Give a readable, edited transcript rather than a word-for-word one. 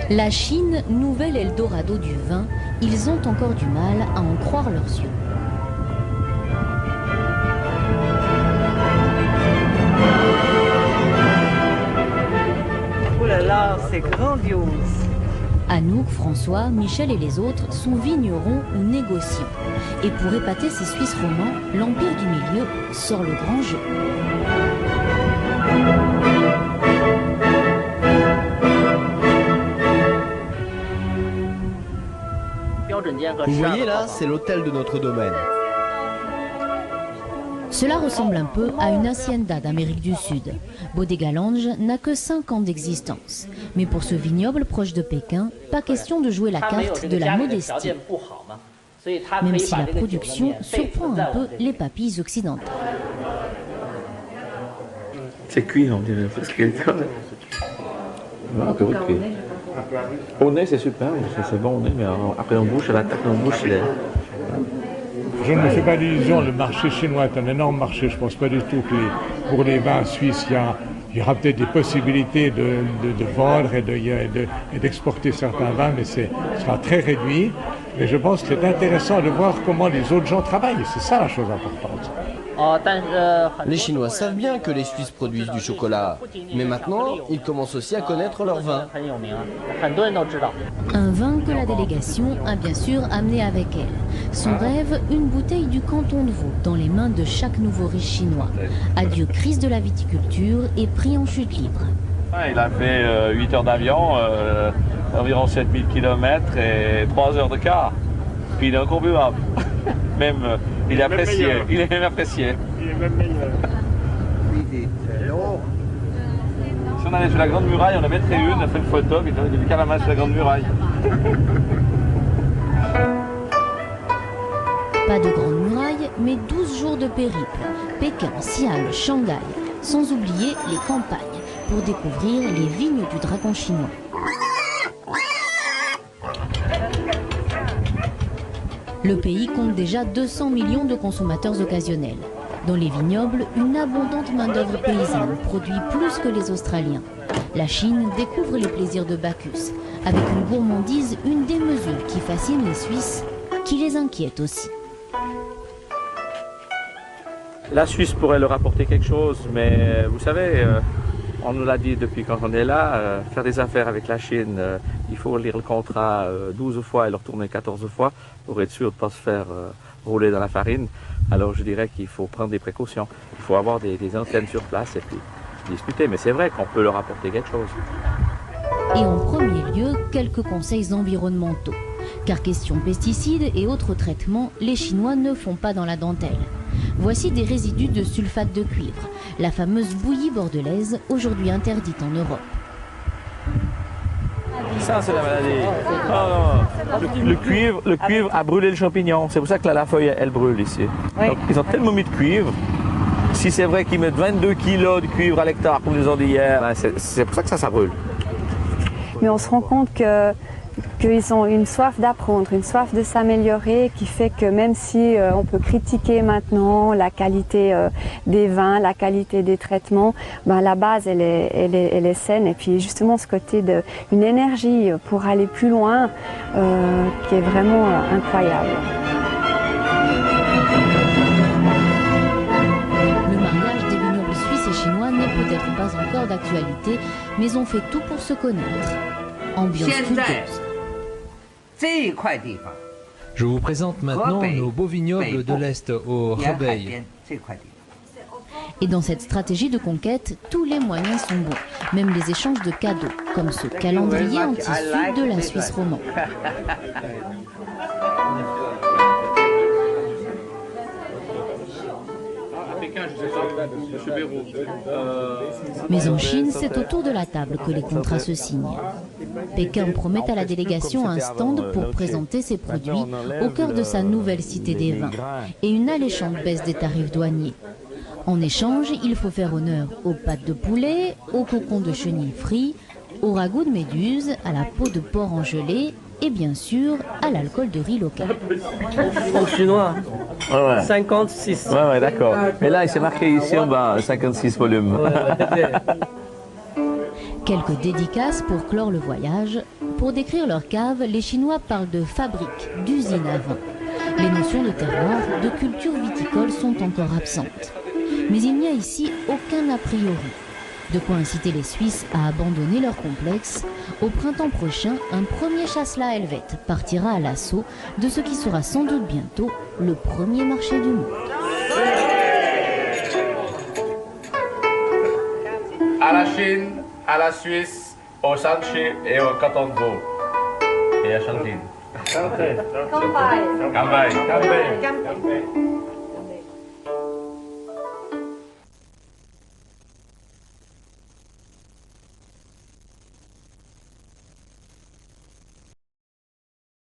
La Chine, nouvel Eldorado du vin, ils ont encore du mal à en croire leurs yeux. Oh là là, c'est grandiose! Anouk, François, Michel et les autres sont vignerons ou négociants. Et pour épater ces Suisses romans, l'Empire du Milieu sort le grand jeu. Vous voyez là, c'est l'hôtel de notre domaine. Cela ressemble un peu à une hacienda d'Amérique du Sud. Bodega Lange n'a que 5 ans d'existence. Mais pour ce vignoble proche de Pékin, pas question de jouer la carte de la modestie. Même si la production surprend un peu les papilles occidentales. C'est cuit, on dirait, parce que au nez, c'est super, c'est bon au nez, mais après en bouche, à l'attaque en bouche, il est... Je ne me fais pas d'illusion, le marché chinois est un énorme marché. Je ne pense pas du tout que pour les vins suisses, il y aura peut-être des possibilités de vendre et d'exporter certains vins, mais ce sera très réduit. Mais je pense que c'est intéressant de voir comment les autres gens travaillent. C'est ça la chose importante. Les Chinois savent bien que les Suisses produisent du chocolat, mais maintenant, ils commencent aussi à connaître leur vin. Un vin que la délégation a bien sûr amené avec elle. Son rêve, une bouteille du canton de Vaud dans les mains de chaque nouveau riche chinois. Adieu crise de la viticulture et prix en chute libre. Il a fait 8 heures d'avion, environ 7000 km et 3 heures de car. Puis il est encore buvable. Même, il est apprécié. Il est même apprécié. Il est même meilleur. Si on allait sur la Grande Muraille, on en mettrait une, on a fait une photo, puis il y avait du calamar sur la Grande Muraille. Pas de Grande Muraille, mais 12 jours de périple. Pékin, Xi'an, Shanghai, sans oublier les campagnes, pour découvrir les vignes du dragon chinois. Le pays compte déjà 200 millions de consommateurs occasionnels. Dans les vignobles, une abondante main-d'œuvre paysanne produit plus que les Australiens. La Chine découvre les plaisirs de Bacchus, avec une gourmandise, une démesure qui fascine les Suisses, qui les inquiète aussi. La Suisse pourrait leur apporter quelque chose, mais vous savez, on nous l'a dit depuis quand on est là, faire des affaires avec la Chine, il faut lire le contrat 12 fois et le retourner 14 fois pour être sûr de ne pas se faire rouler dans la farine. Alors je dirais qu'il faut prendre des précautions. Il faut avoir des antennes sur place et puis discuter. Mais c'est vrai qu'on peut leur apporter quelque chose. Et en premier lieu, quelques conseils environnementaux. Car question pesticides et autres traitements, les Chinois ne font pas dans la dentelle. Voici des résidus de sulfate de cuivre, la fameuse bouillie bordelaise, aujourd'hui interdite en Europe. Ça, c'est la maladie. Oh, le cuivre a brûlé le champignon. C'est pour ça que la feuille, elle brûle ici. Oui. Donc, ils ont tellement mis de cuivre. Si c'est vrai qu'ils mettent 22 kilos de cuivre à l'hectare, comme ils ont dit hier, ben c'est pour ça que ça brûle. Mais on se rend compte qu'ils ont une soif d'apprendre, une soif de s'améliorer qui fait que même si on peut critiquer maintenant la qualité des vins, la qualité des traitements, ben la base elle est saine et puis justement ce côté d'une énergie pour aller plus loin qui est vraiment incroyable. Le mariage des vignobles suisses et chinois n'est peut-être pas encore d'actualité, mais on fait tout pour se connaître. Ambiance studieuse. Je vous présente maintenant nos beaux vignobles de l'Est, au Hebei. Et dans cette stratégie de conquête, tous les moyens sont bons, même les échanges de cadeaux, comme ce calendrier en tissu de la Suisse romande. Mais en Chine, c'est autour de la table que les contrats se signent. Pékin promet à la délégation un stand pour présenter ses produits au cœur de sa nouvelle cité des vins et une alléchante baisse des tarifs douaniers. En échange, il faut faire honneur aux pâtes de poulet, aux cocons de chenilles frits, au ragoût de méduse, à la peau de porc en gelée et bien sûr à l'alcool de riz local. En chinois, Ouais. 56. Ouais, d'accord. Mais là, il s'est marqué ici en bas, 56 volumes. Quelques dédicaces pour clore le voyage, Pour décrire leur cave, les Chinois parlent de fabrique, d'usine à vin. Les notions de terroir, de culture viticole sont encore absentes. Mais il n'y a ici aucun a priori. De quoi inciter les Suisses à abandonner leur complexe. Au printemps prochain, un premier Chasselas Helvète partira à l'assaut de ce qui sera sans doute bientôt le premier marché du monde. À la Chine, à la Suisse, au Sanchi et au canton de Vaud. Et à Chantine. Kanpai.